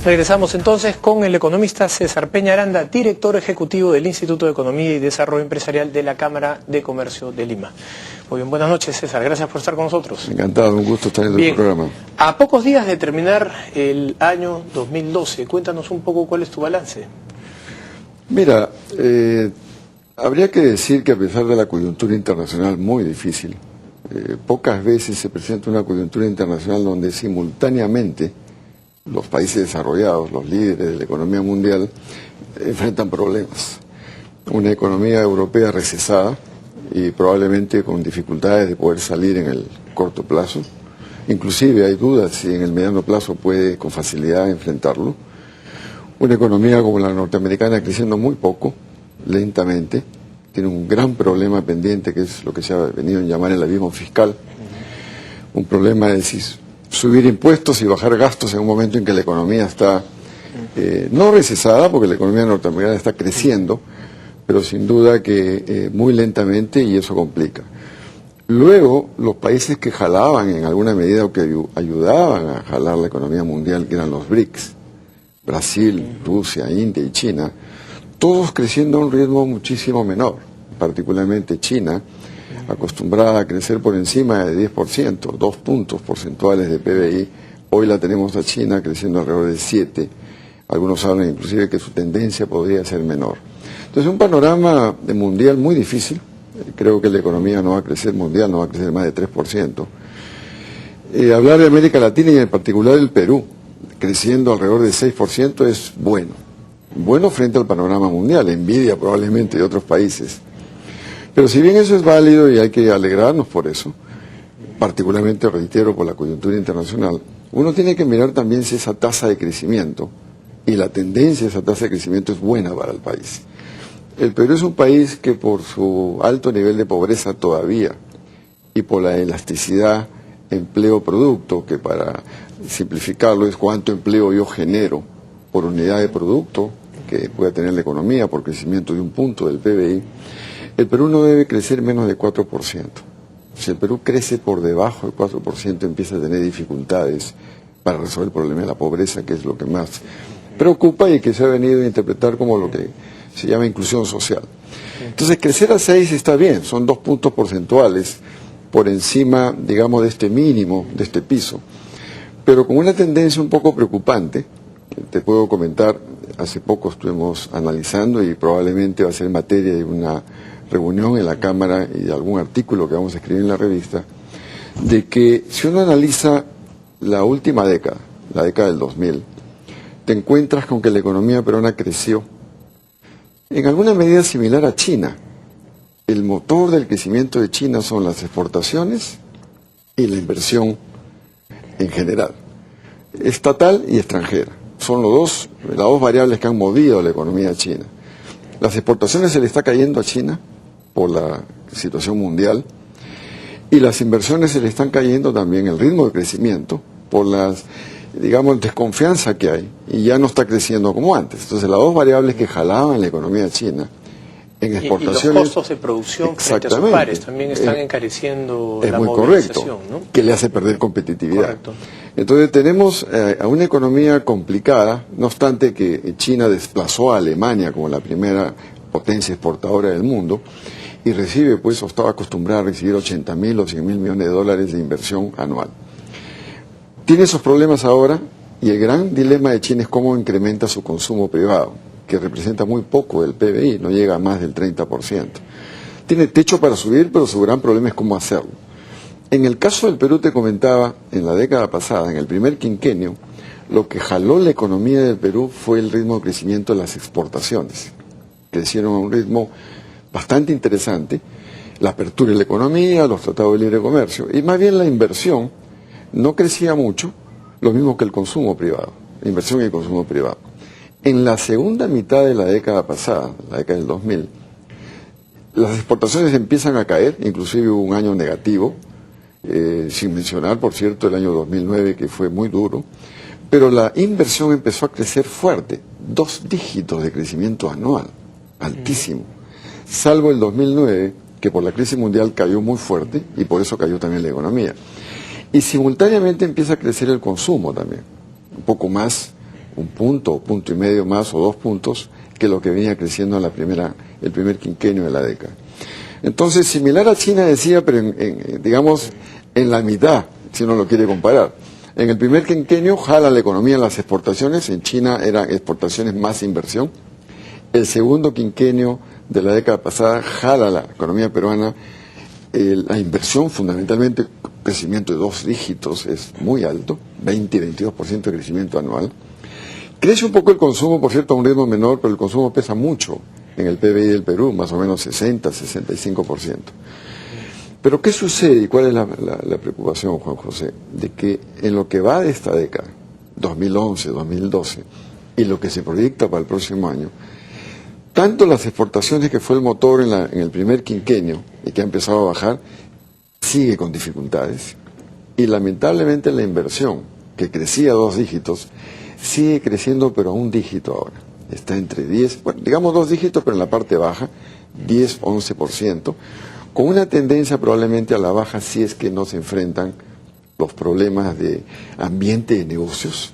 Regresamos entonces con el economista César Peña Aranda, director ejecutivo del Instituto de Economía y Desarrollo Empresarial de la Cámara de Comercio de Lima. Muy bien, buenas noches, César, gracias por estar con nosotros. Encantado, un gusto estar en el programa. A pocos días de terminar el año 2012, cuéntanos un poco cuál es tu balance. Mira, habría que decir que a pesar de la coyuntura internacional muy difícil, pocas veces se presenta una coyuntura internacional donde simultáneamente los países desarrollados, los líderes de la economía mundial, enfrentan problemas. Una economía europea recesada y probablemente con dificultades de poder salir en el corto plazo. Inclusive hay dudas si en el mediano plazo puede con facilidad enfrentarlo. Una economía como la norteamericana creciendo muy poco, lentamente, tiene un gran problema pendiente que es lo que se ha venido a llamar el abismo fiscal. Un problema de subir impuestos y bajar gastos en un momento en que la economía está no recesada, porque la economía norteamericana está creciendo, pero sin duda que muy lentamente, y eso complica. Luego, los países que jalaban en alguna medida o que ayudaban a jalar la economía mundial, que eran los BRICS, Brasil, Rusia, India y China, todos creciendo a un ritmo muchísimo menor, particularmente China, acostumbrada a crecer por encima de 10%, 2 puntos porcentuales de PBI, hoy la tenemos a China creciendo alrededor de 7%, algunos hablan inclusive que su tendencia podría ser menor. Entonces un panorama mundial muy difícil, creo que la economía no va a crecer mundial, no va a crecer más de 3%. Hablar de América Latina y en particular el Perú, creciendo alrededor de 6% es bueno frente al panorama mundial, envidia probablemente de otros países. Pero si bien eso es válido y hay que alegrarnos por eso, particularmente, reitero, por la coyuntura internacional, uno tiene que mirar también si esa tasa de crecimiento y la tendencia de esa tasa de crecimiento es buena para el país. El Perú es un país que por su alto nivel de pobreza todavía y por la elasticidad empleo-producto, que para simplificarlo es cuánto empleo yo genero por unidad de producto que pueda tener la economía por crecimiento de 1 punto del PBI, el Perú no debe crecer menos de 4%. Si el Perú crece por debajo del 4%, empieza a tener dificultades para resolver el problema de la pobreza, que es lo que más preocupa y que se ha venido a interpretar como lo que se llama inclusión social. Entonces, crecer a 6 está bien, son 2 puntos porcentuales por encima, digamos, de este mínimo, de este piso, pero con una tendencia un poco preocupante. Te puedo comentar, hace poco estuvimos analizando y probablemente va a ser materia de una reunión en la Cámara y de algún artículo que vamos a escribir en la revista, de que si uno analiza la última década, la década del 2000, te encuentras con que la economía peruana creció en alguna medida similar a China. El motor del crecimiento de China son las exportaciones y la inversión en general, estatal y extranjera. Son las dos variables que han movido la economía china. Las exportaciones se le está cayendo a China por la situación mundial y las inversiones se le están cayendo también el ritmo de crecimiento por las, digamos, desconfianza que hay y ya no está creciendo como antes. Entonces las dos variables que jalaban la economía china en exportaciones... Y los costos de producción frente a sus pares también están encareciendo la movilización, ¿no? Que le hace perder competitividad. Correcto. Entonces tenemos a una economía complicada, no obstante que China desplazó a Alemania como la primera potencia exportadora del mundo y recibe, pues, o estaba acostumbrada a recibir 80.000 o 100.000 millones de dólares de inversión anual. Tiene esos problemas ahora y el gran dilema de China es cómo incrementa su consumo privado, que representa muy poco del PBI, no llega a más del 30%. Tiene techo para subir, pero su gran problema es cómo hacerlo. En el caso del Perú, te comentaba, en la década pasada, en el primer quinquenio, lo que jaló la economía del Perú fue el ritmo de crecimiento de las exportaciones. Crecieron a un ritmo bastante interesante, la apertura de la economía, los tratados de libre comercio, y más bien la inversión no crecía mucho, lo mismo que el consumo privado, la inversión y el consumo privado. En la segunda mitad de la década pasada, la década del 2000, las exportaciones empiezan a caer, inclusive hubo un año negativo, sin mencionar, por cierto, el año 2009, que fue muy duro, pero la inversión empezó a crecer fuerte, 2 dígitos de crecimiento anual, altísimo, salvo el 2009, que por la crisis mundial cayó muy fuerte, y por eso cayó también la economía. Y simultáneamente empieza a crecer el consumo también, un poco más un punto o punto y medio más o 2 puntos que lo que venía creciendo en el primer quinquenio de la década. Entonces, similar a China decía, pero digamos en la mitad, si uno lo quiere comparar. En el primer quinquenio jala la economía en las exportaciones, en China eran exportaciones más inversión. El segundo quinquenio de la década pasada jala la economía peruana, la inversión fundamentalmente, crecimiento de 2 dígitos, es muy alto, 20 y 22% de crecimiento anual. Crece un poco el consumo, por cierto, a un ritmo menor, pero el consumo pesa mucho en el PBI del Perú, más o menos 60-65%. Pero ¿qué sucede y cuál es la preocupación, Juan José? De que en lo que va de esta década, 2011, 2012, y lo que se proyecta para el próximo año, tanto las exportaciones, que fue el motor en el primer quinquenio y que ha empezado a bajar, sigue con dificultades. Y lamentablemente la inversión, que crecía a 2 dígitos, sigue creciendo pero a 1 dígito ahora. Está entre 10, bueno, digamos 2 dígitos, pero en la parte baja, 10-11%, con una tendencia probablemente a la baja si es que no se enfrentan los problemas de ambiente de negocios.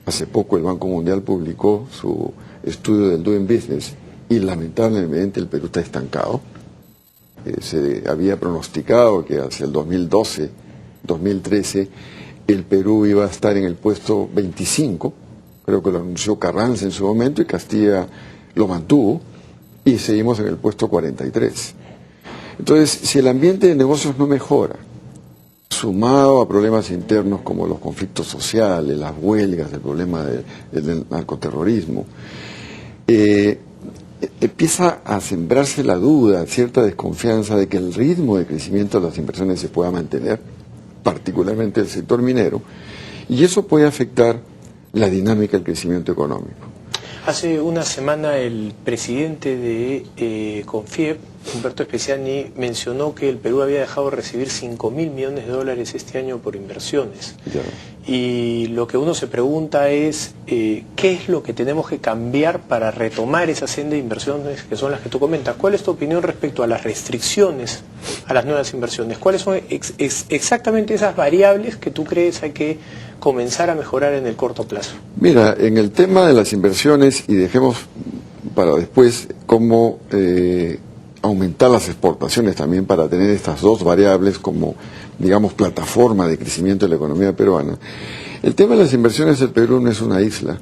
Hace poco el Banco Mundial publicó su estudio del Doing Business y lamentablemente el Perú está estancado. Se había pronosticado que hacia el 2012, 2013, el Perú iba a estar en el puesto 25, creo que lo anunció Carranza en su momento y Castilla lo mantuvo, y seguimos en el puesto 43. Entonces, si el ambiente de negocios no mejora, sumado a problemas internos como los conflictos sociales, las huelgas, el problema del narcoterrorismo, empieza a sembrarse la duda, cierta desconfianza de que el ritmo de crecimiento de las inversiones se pueda mantener, particularmente el sector minero, y eso puede afectar la dinámica del crecimiento económico. Hace una semana el presidente de Confiep, Humberto Especiani, mencionó que el Perú había dejado de recibir $5.000 millones este año por inversiones. Ya. Y lo que uno se pregunta es, ¿qué es lo que tenemos que cambiar para retomar esa senda de inversiones que son las que tú comentas? ¿Cuál es tu opinión respecto a las restricciones a las nuevas inversiones? ¿Cuáles son exactamente esas variables que tú crees hay que comenzar a mejorar en el corto plazo? Mira, en el tema de las inversiones, y dejemos para después cómo aumentar las exportaciones también para tener estas 2 variables como, digamos, plataforma de crecimiento de la economía peruana. El tema de las inversiones del Perú no es una isla.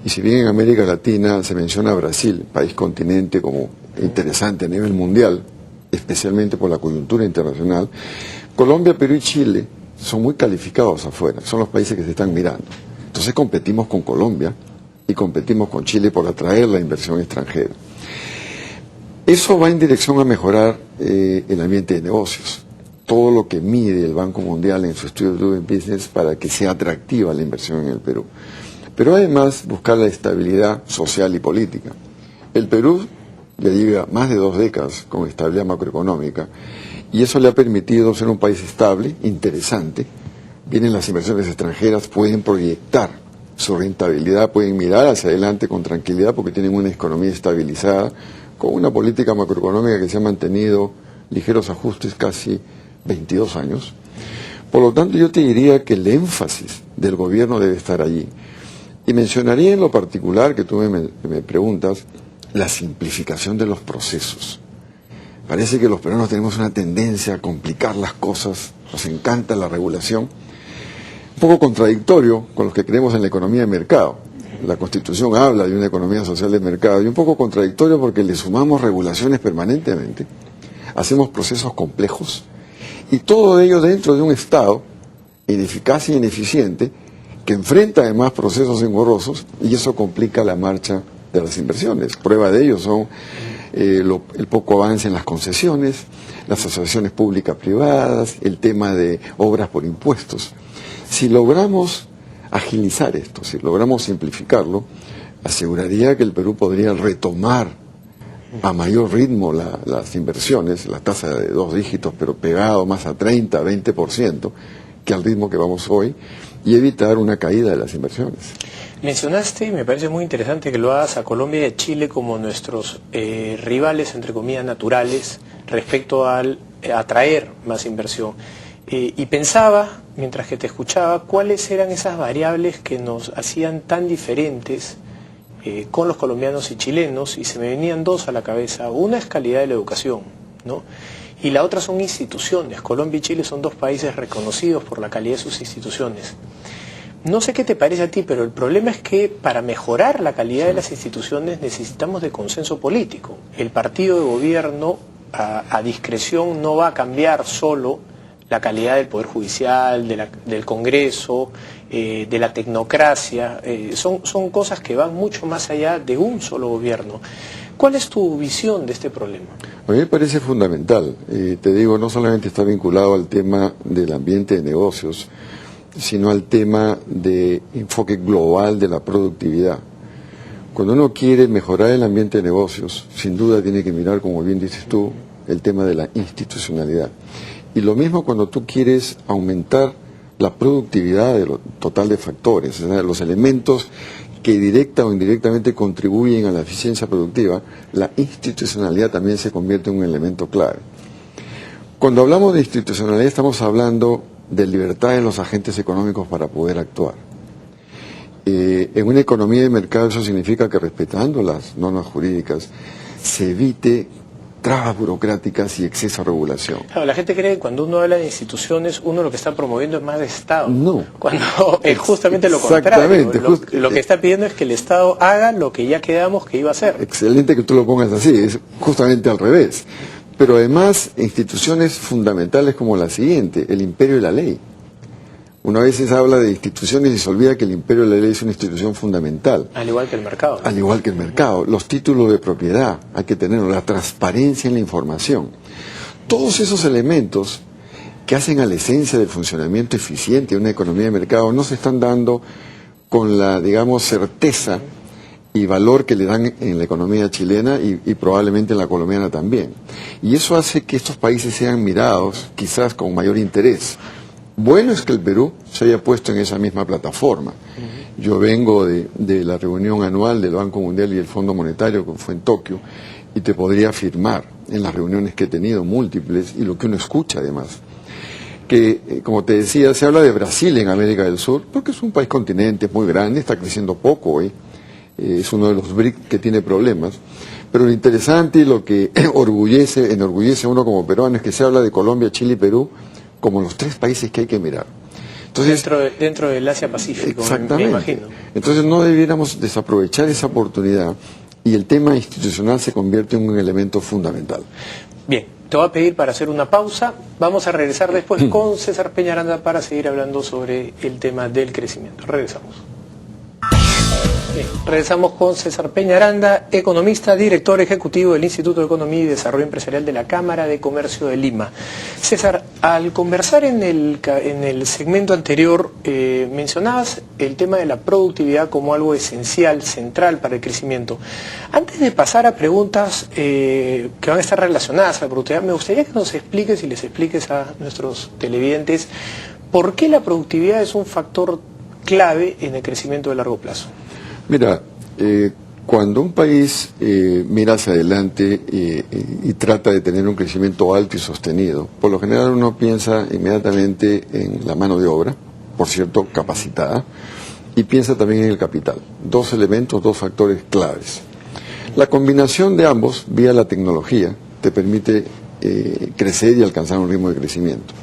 Y si bien en América Latina se menciona a Brasil, país continente como interesante a nivel mundial, especialmente por la coyuntura internacional, Colombia, Perú y Chile son muy calificados afuera, son los países que se están mirando. Entonces competimos con Colombia y competimos con Chile por atraer la inversión extranjera. Eso va en dirección a mejorar el ambiente de negocios. Todo lo que mide el Banco Mundial en su estudio de Doing Business para que sea atractiva la inversión en el Perú. Pero además buscar la estabilidad social y política. El Perú ya lleva más de 2 décadas con estabilidad macroeconómica y eso le ha permitido ser un país estable, interesante. Vienen las inversiones extranjeras, pueden proyectar su rentabilidad, pueden mirar hacia adelante con tranquilidad porque tienen una economía estabilizada, con una política macroeconómica que se ha mantenido ligeros ajustes casi 22 años. Por lo tanto, yo te diría que el énfasis del gobierno debe estar allí. Y mencionaría en lo particular, que tú me preguntas, la simplificación de los procesos. Parece que los peruanos tenemos una tendencia a complicar las cosas, nos encanta la regulación, un poco contradictorio con los que creemos en la economía de mercado. La Constitución habla de una economía social de mercado y un poco contradictorio porque le sumamos regulaciones permanentemente, hacemos procesos complejos y todo ello dentro de un Estado ineficaz e ineficiente que enfrenta además procesos engorrosos y eso complica la marcha de las inversiones. Prueba de ello son el poco avance en las concesiones, las asociaciones públicas-privadas, el tema de obras por impuestos. Si logramos agilizar esto, si logramos simplificarlo, aseguraría que el Perú podría retomar a mayor ritmo las inversiones, la tasa de 2 dígitos, pero pegado más a 30, 20%, que al ritmo que vamos hoy, y evitar una caída de las inversiones. Mencionaste, y me parece muy interesante que lo hagas, a Colombia y a Chile como nuestros rivales, entre comillas, naturales, respecto al atraer más inversión. Y pensaba, mientras que te escuchaba, cuáles eran esas variables que nos hacían tan diferentes con los colombianos y chilenos, y se me venían dos a la cabeza. Una es calidad de la educación, ¿no? Y la otra son instituciones. Colombia y Chile son dos países reconocidos por la calidad de sus instituciones. No sé qué te parece a ti, pero el problema es que para mejorar la calidad de las instituciones necesitamos de consenso político. El partido de gobierno a discreción no va a cambiar solo la calidad del Poder Judicial, del Congreso, de la tecnocracia. Son cosas que van mucho más allá de un solo gobierno. ¿Cuál es tu visión de este problema? A mí me parece fundamental. Te digo, no solamente está vinculado al tema del ambiente de negocios, sino al tema de enfoque global de la productividad. Cuando uno quiere mejorar el ambiente de negocios, sin duda tiene que mirar, como bien dices tú, el tema de la institucionalidad. Y lo mismo cuando tú quieres aumentar la productividad de lo total de factores, o sea, los elementos que directa o indirectamente contribuyen a la eficiencia productiva, la institucionalidad también se convierte en un elemento clave. Cuando hablamos de institucionalidad estamos hablando de libertad de los agentes económicos para poder actuar. En una economía de mercado eso significa que, respetando las normas jurídicas, se evite trabas burocráticas y exceso de regulación. Claro, la gente cree que cuando uno habla de instituciones, uno lo que está promoviendo es más de Estado. No. Cuando es justamente lo contrario. Lo que está pidiendo es que el Estado haga lo que ya quedamos que iba a hacer. Excelente que tú lo pongas así, es justamente al revés. Pero además, instituciones fundamentales como la siguiente, el imperio de la ley. Una vez se habla de instituciones y se olvida que el imperio de la ley es una institución fundamental. Al igual que el mercado, ¿no? Al igual que el mercado. Los títulos de propiedad, hay que tenerlo, la transparencia en la información. Todos esos elementos que hacen a la esencia del funcionamiento eficiente de una economía de mercado no se están dando con la, digamos, certeza y valor que le dan en la economía chilena y probablemente en la colombiana también. Y eso hace que estos países sean mirados quizás con mayor interés. Bueno es que el Perú se haya puesto en esa misma plataforma. Yo vengo de la reunión anual del Banco Mundial y el Fondo Monetario, que fue en Tokio, y te podría afirmar en las reuniones que he tenido, múltiples, y lo que uno escucha además, que, como te decía, se habla de Brasil en América del Sur, porque es un país continente, es muy grande, está creciendo poco hoy. Es uno de los BRIC que tiene problemas, pero lo interesante y lo que enorgullece a uno como peruano es que se habla de Colombia, Chile y Perú como los tres países que hay que mirar. Entonces, dentro del Asia-Pacífico, me imagino. Entonces no debiéramos desaprovechar esa oportunidad y el tema institucional se convierte en un elemento fundamental. Bien, te voy a pedir para hacer una pausa. Vamos a regresar después con César Peñaranda para seguir hablando sobre el tema del crecimiento. Regresamos. Bien, regresamos con César Peñaranda, economista, director ejecutivo del Instituto de Economía y Desarrollo Empresarial de la Cámara de Comercio de Lima. César, al conversar en el segmento anterior, mencionabas el tema de la productividad como algo esencial, central para el crecimiento. Antes de pasar a preguntas que van a estar relacionadas a la productividad, me gustaría que nos expliques y les expliques a nuestros televidentes por qué la productividad es un factor clave en el crecimiento de largo plazo. Mira, cuando un país mira hacia adelante y trata de tener un crecimiento alto y sostenido, por lo general uno piensa inmediatamente en la mano de obra, por cierto, capacitada, y piensa también en el capital. Dos elementos, dos factores claves. La combinación de ambos, vía la tecnología, te permite crecer y alcanzar un ritmo de crecimiento.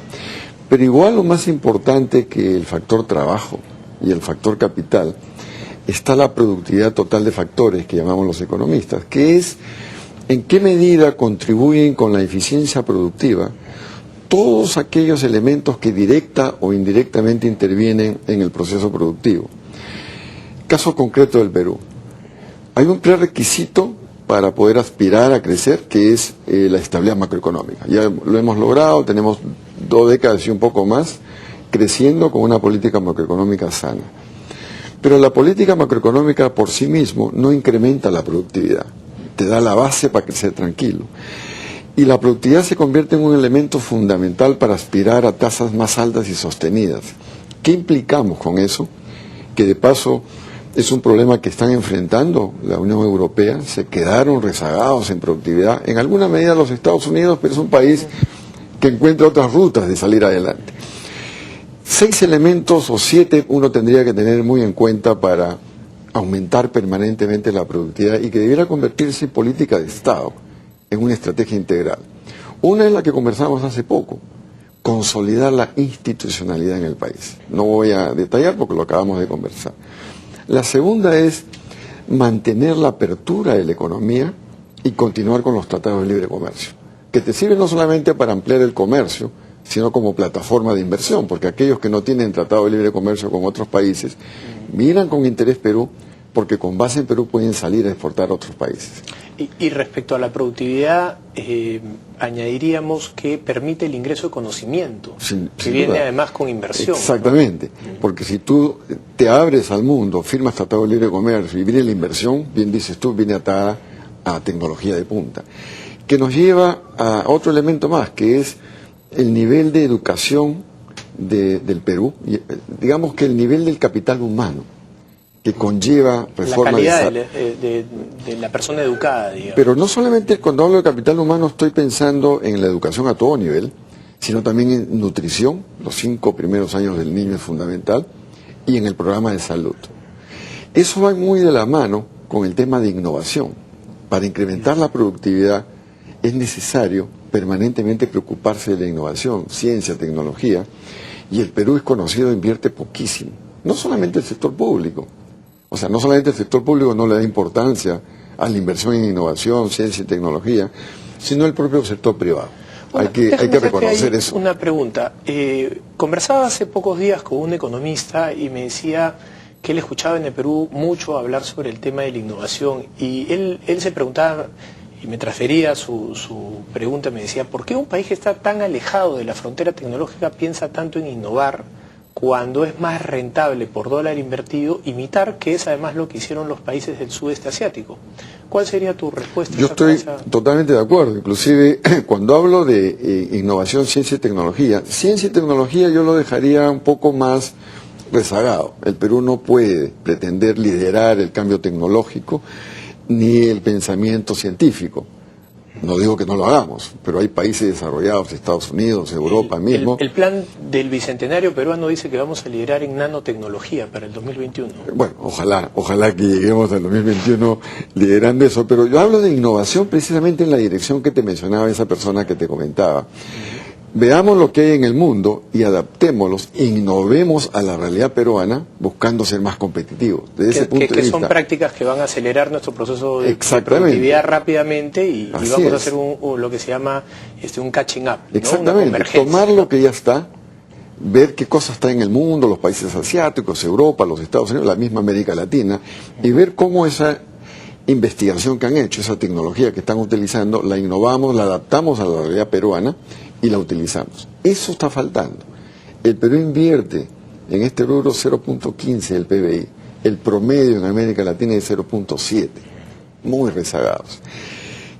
Pero igual o más importante que el factor trabajo y el factor capital, está la productividad total de factores que llamamos los economistas, que es en qué medida contribuyen con la eficiencia productiva todos aquellos elementos que directa o indirectamente intervienen en el proceso productivo. Caso concreto del Perú. Hay un prerequisito para poder aspirar a crecer, que es la estabilidad macroeconómica. Ya lo hemos logrado, tenemos 2 décadas y un poco más, creciendo con una política macroeconómica sana. Pero la política macroeconómica por sí mismo no incrementa la productividad, te da la base para crecer tranquilo. Y la productividad se convierte en un elemento fundamental para aspirar a tasas más altas y sostenidas. ¿Qué implicamos con eso? Que de paso es un problema que están enfrentando la Unión Europea, se quedaron rezagados en productividad, en alguna medida los Estados Unidos, pero es un país que encuentra otras rutas de salir adelante. 6 elementos o 7 uno tendría que tener muy en cuenta para aumentar permanentemente la productividad y que debiera convertirse en política de Estado, en una estrategia integral. Una es la que conversamos hace poco, consolidar la institucionalidad en el país. No voy a detallar porque lo acabamos de conversar. La segunda es mantener la apertura de la economía y continuar con los tratados de libre comercio, que te sirven no solamente para ampliar el comercio, sino como plataforma de inversión, porque aquellos que no tienen tratado de libre comercio con otros países miran con interés Perú, porque con base en Perú pueden salir a exportar a otros países. Y respecto a la productividad, añadiríamos que permite el ingreso de conocimiento, que viene además con inversión. Exactamente, ¿no? Porque si tú te abres al mundo, firmas tratado de libre comercio y viene la inversión, bien dices tú, viene atada a tecnología de punta, que nos lleva a otro elemento más, que es el nivel de educación del Perú, digamos que el nivel del capital humano, que conlleva reforma. La calidad de la persona educada, digamos. Pero no solamente cuando hablo de capital humano estoy pensando en la educación a todo nivel, sino también en nutrición, los 5 primeros años del niño es fundamental, y en el programa de salud. Eso va muy de la mano con el tema de innovación. Para incrementar la productividad es necesario permanentemente preocuparse de la innovación, ciencia, tecnología, y el Perú es conocido, invierte poquísimo. No solamente el sector público, o sea, no solamente el sector público no le da importancia a la inversión en innovación, ciencia y tecnología, sino el propio sector privado. Bueno, hay que reconocer eso. Una pregunta. Conversaba hace pocos días con un economista y me decía que él escuchaba en el Perú mucho hablar sobre el tema de la innovación y él se preguntaba, y me transfería su pregunta, me decía, ¿por qué un país que está tan alejado de la frontera tecnológica piensa tanto en innovar cuando es más rentable por dólar invertido imitar, que es además lo que hicieron los países del sudeste asiático? ¿Cuál sería tu respuesta? Yo estoy totalmente de acuerdo. Inclusive, cuando hablo de innovación, ciencia y tecnología yo lo dejaría un poco más rezagado. El Perú no puede pretender liderar el cambio tecnológico ni el pensamiento científico. No digo que no lo hagamos, pero hay países desarrollados, Estados Unidos, Europa mismo. El plan del Bicentenario peruano dice que vamos a liderar en nanotecnología para el 2021. Bueno, ojalá que lleguemos al 2021 liderando eso, pero yo hablo de innovación precisamente en la dirección que te mencionaba esa persona que te comentaba. Veamos lo que hay en el mundo y adaptémoslos, innovemos a la realidad peruana buscando ser más competitivos. Desde ese punto de vista, son prácticas que van a acelerar nuestro proceso de productividad rápidamente y vamos a hacer lo que se llama un catching up, ¿no? Exactamente, tomar lo que ya está, ver qué cosas está en el mundo, los países asiáticos, Europa, los Estados Unidos, la misma América Latina, y ver cómo esa investigación que han hecho, esa tecnología que están utilizando, la innovamos, la adaptamos a la realidad peruana y la utilizamos. Eso está faltando. El Perú invierte en este rubro 0.15 del PBI. El promedio en América Latina es 0.7. Muy rezagados.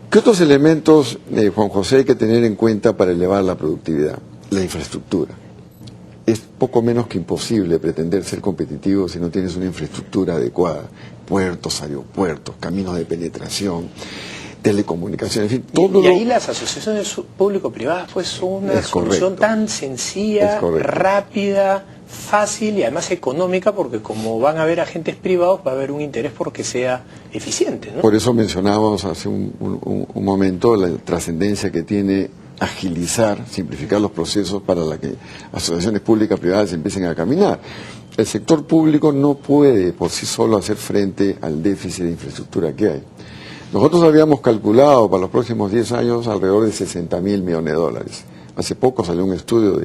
¿Qué otros elementos, Juan José, hay que tener en cuenta para elevar la productividad? La infraestructura. Es poco menos que imposible pretender ser competitivo si no tienes una infraestructura adecuada. Puertos, aeropuertos, caminos de penetración, telecomunicaciones, en fin, todo. Y ahí las asociaciones público-privadas pues son una solución tan sencilla, rápida, fácil y además económica, porque como van a haber agentes privados va a haber un interés porque sea eficiente, ¿no? Por eso mencionábamos hace un momento la trascendencia que tiene agilizar, simplificar los procesos para que asociaciones públicas privadas empiecen a caminar. El sector público no puede por sí solo hacer frente al déficit de infraestructura que hay. Nosotros habíamos calculado para los próximos 10 años alrededor de 60.000 millones de dólares. Hace poco salió un estudio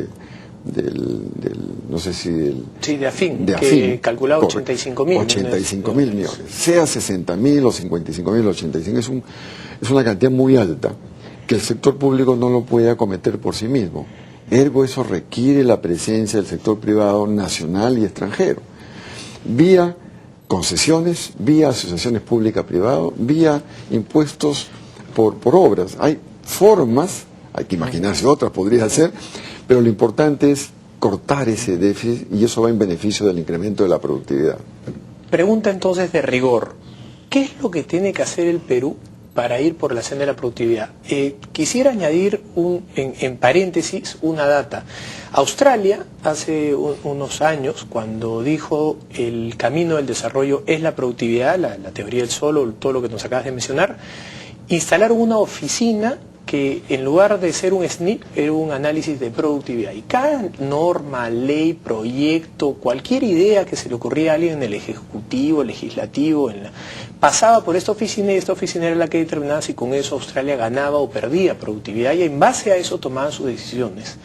no sé si de AFIN, que calculaba 85.000 millones. Sea 60.000 o 55.000 o 85, es una cantidad muy alta que el sector público no lo puede acometer por sí mismo. Ergo, eso requiere la presencia del sector privado nacional y extranjero, vía concesiones, vía asociaciones públicas-privadas, vía impuestos por obras. Hay formas, hay que imaginarse otras, podría ser, pero lo importante es cortar ese déficit y eso va en beneficio del incremento de la productividad. Pregunta entonces de rigor, ¿qué es lo que tiene que hacer el Perú para ir por la senda de la productividad. Quisiera añadir en paréntesis una data. Australia, hace unos años, cuando dijo el camino del desarrollo es la productividad, la teoría del solo, todo lo que nos acabas de mencionar, instalaron una oficina que en lugar de ser un SNP era un análisis de productividad. Y cada norma, ley, proyecto, cualquier idea que se le ocurría a alguien en el ejecutivo, legislativo, pasaba por esta oficina, y esta oficina era la que determinaba si con eso Australia ganaba o perdía productividad, y en base a eso tomaban sus decisiones.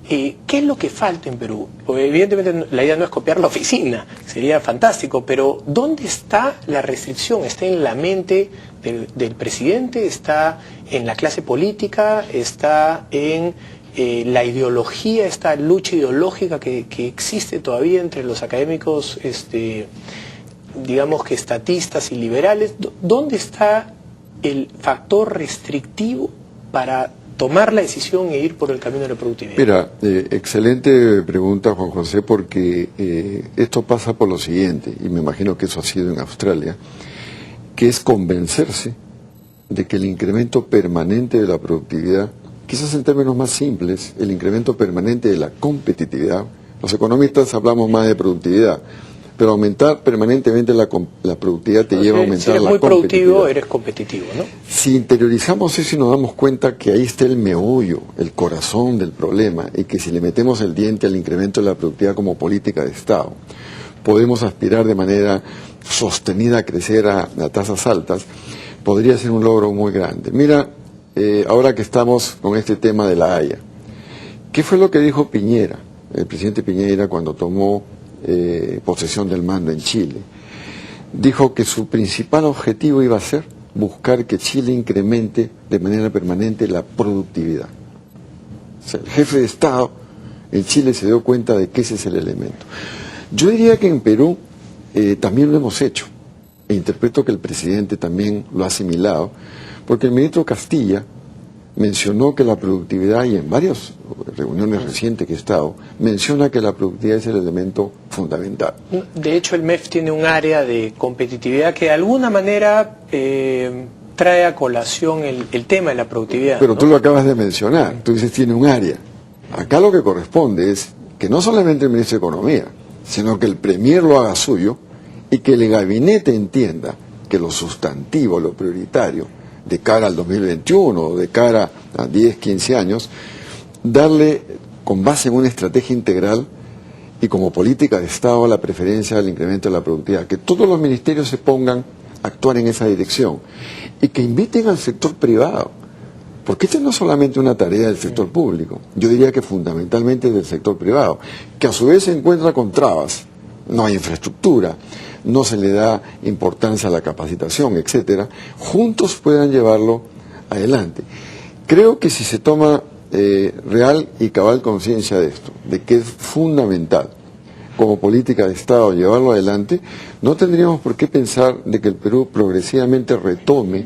¿Qué es lo que falta en Perú? Pues evidentemente la idea no es copiar la oficina, sería fantástico, pero ¿dónde está la restricción? ¿Está en la mente del presidente? ¿Está en la clase política? ¿Está en la ideología, esta lucha ideológica que existe todavía entre los académicos, digamos que estatistas y liberales? ¿Dónde está el factor restrictivo para tomar la decisión e ir por el camino de la productividad? Mira, excelente pregunta, Juan José, porque esto pasa por lo siguiente, y me imagino que eso ha sido en Australia, que es convencerse de que el incremento permanente de la productividad, quizás en términos más simples, el incremento permanente de la competitividad, los economistas hablamos más de productividad, pero aumentar permanentemente la productividad te lleva a aumentar la competitividad. Si eres muy productivo, eres competitivo, ¿no? Si interiorizamos eso y nos damos cuenta que ahí está el meollo, el corazón del problema, y que si le metemos el diente al incremento de la productividad como política de Estado, podemos aspirar de manera sostenida a crecer a tasas altas, podría ser un logro muy grande. Mira, ahora que estamos con este tema de la Haya, ¿qué fue lo que dijo Piñera, el presidente Piñera, cuando tomó posesión del mando en Chile? Dijo que su principal objetivo iba a ser buscar que Chile incremente de manera permanente la productividad. O sea, el jefe de Estado en Chile se dio cuenta de que ese es el elemento. Yo diría que en Perú también lo hemos hecho, e interpreto que el presidente también lo ha asimilado, porque el ministro Castilla mencionó que la productividad, y en varias reuniones recientes que he estado, menciona que la productividad es el elemento fundamental. De hecho, el MEF tiene un área de competitividad que de alguna manera trae a colación el tema de la productividad. Pero ¿no? Tú lo acabas de mencionar, tú dices tiene un área. Acá lo que corresponde es que no solamente el ministro de Economía, sino que el Premier lo haga suyo y que el gabinete entienda que lo sustantivo, lo prioritario, de cara al 2021, de cara a 10, 15 años, darle, con base en una estrategia integral y como política de Estado, la preferencia al incremento de la productividad. Que todos los ministerios se pongan a actuar en esa dirección y que inviten al sector privado, porque esta no es solamente una tarea del sector público, yo diría que fundamentalmente del sector privado, que a su vez se encuentra con trabas, no hay infraestructura, no se le da importancia a la capacitación, etcétera, juntos puedan llevarlo adelante. Creo que si se toma real y cabal conciencia de esto, de que es fundamental como política de Estado llevarlo adelante, no tendríamos por qué pensar de que el Perú progresivamente retome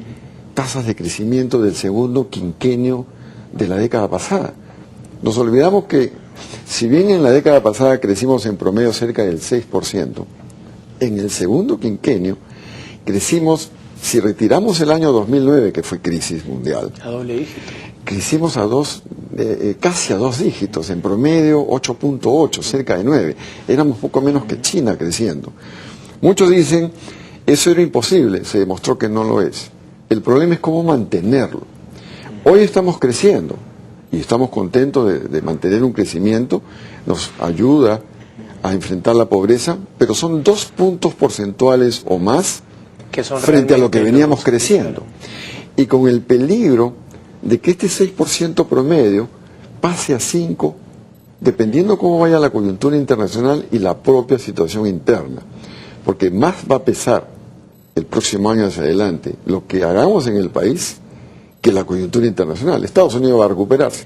tasas de crecimiento del segundo quinquenio de la década pasada. Nos olvidamos que, si bien en la década pasada crecimos en promedio cerca del 6%, en el segundo quinquenio crecimos, si retiramos el año 2009, que fue crisis mundial, a doble dígito. Crecimos casi a dos dígitos, en promedio 8.8, cerca de 9. Éramos poco menos que China creciendo. Muchos dicen, eso era imposible, se demostró que no lo es. El problema es cómo mantenerlo. Hoy estamos creciendo y estamos contentos de mantener un crecimiento, nos ayuda a enfrentar la pobreza, pero son 2 puntos porcentuales o más que son frente a lo que veníamos creciendo. Y con el peligro de que este 6% promedio pase a 5%, dependiendo cómo vaya la coyuntura internacional y la propia situación interna. Porque más va a pesar el próximo año hacia adelante lo que hagamos en el país que la coyuntura internacional. Estados Unidos va a recuperarse.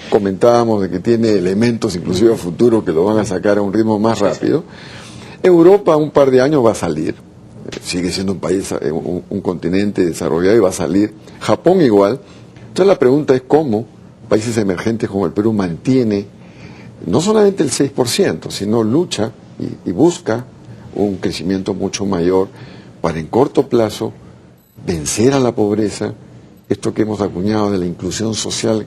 Comentábamos de que tiene elementos, inclusive a futuro, que lo van a sacar a un ritmo más rápido. Europa, un par de años va a salir. Sigue siendo un país, un continente desarrollado y va a salir. Japón igual. Entonces la pregunta es cómo países emergentes como el Perú mantiene no solamente el 6%, sino lucha y busca un crecimiento mucho mayor para en corto plazo vencer a la pobreza, esto que hemos acuñado de la inclusión social,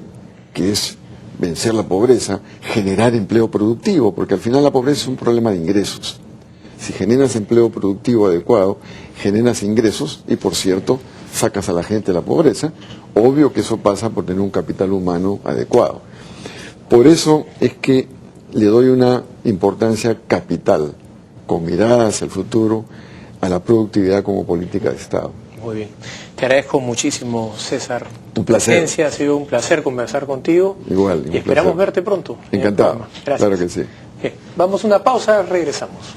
que es vencer la pobreza, generar empleo productivo, porque al final la pobreza es un problema de ingresos. Si generas empleo productivo adecuado, generas ingresos y, por cierto, sacas a la gente de la pobreza. Obvio que eso pasa por tener un capital humano adecuado. Por eso es que le doy una importancia capital, con mirada hacia el futuro, a la productividad como política de Estado. Muy bien. Te agradezco muchísimo, César. Un placer. Presencia, ha sido un placer conversar contigo. Igual. Y esperamos verte pronto. Encantado. Gracias. Claro que sí. Bien, vamos a una pausa, regresamos.